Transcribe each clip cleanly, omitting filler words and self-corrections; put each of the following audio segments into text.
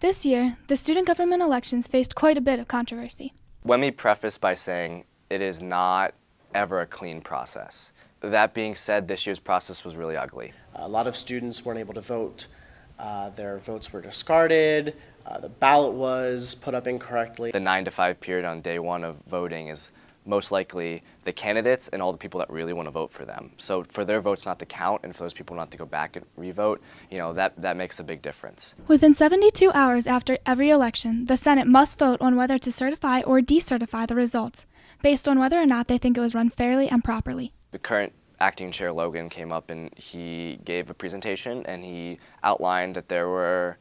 This year, the student government elections faced quite a bit of controversy. Let me preface by saying it is not ever a clean process. That being said, this year's process was really ugly. A lot of students weren't able to vote. Their votes were discarded. The ballot was put up incorrectly. The 9 to 5 period on day one of voting is most likely the candidates and all the people that really want to vote for them. So for their votes not to count and for those people not to go back and re-vote, that makes a big difference. Within 72 hours after every election, the Senate must vote on whether to certify or decertify the results, based on whether or not they think it was run fairly and properly. The current acting chair, Logan, came up and he gave a presentation and he outlined that there were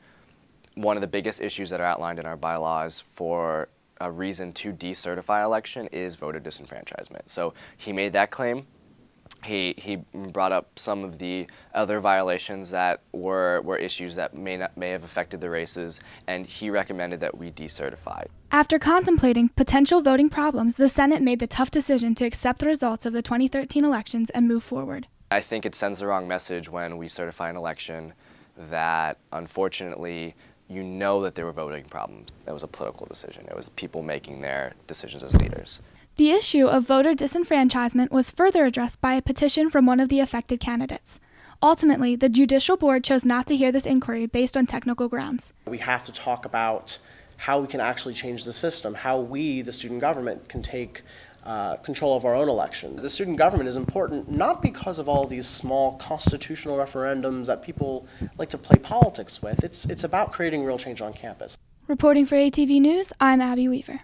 one of the biggest issues that are outlined in our bylaws for a reason to decertify election is voter disenfranchisement. So he made that claim. He brought up some of the other violations that were issues that may have affected the races, and he recommended that we decertify. After contemplating potential voting problems, the Senate made the tough decision to accept the results of the 2013 elections and move forward. I think it sends the wrong message when we certify an election that, unfortunately, you know that there were voting problems. That was a political decision. It was people making their decisions as leaders. The issue of voter disenfranchisement was further addressed by a petition from one of the affected candidates. Ultimately, the Judicial Board chose not to hear this inquiry based on technical grounds. We have to talk about how we can actually change the system, how we, the student government, can take control of our own election. The student government is important not because of all these small constitutional referendums that people like to play politics with. It's about creating real change on campus. Reporting for ATV News, I'm Abi Weaver.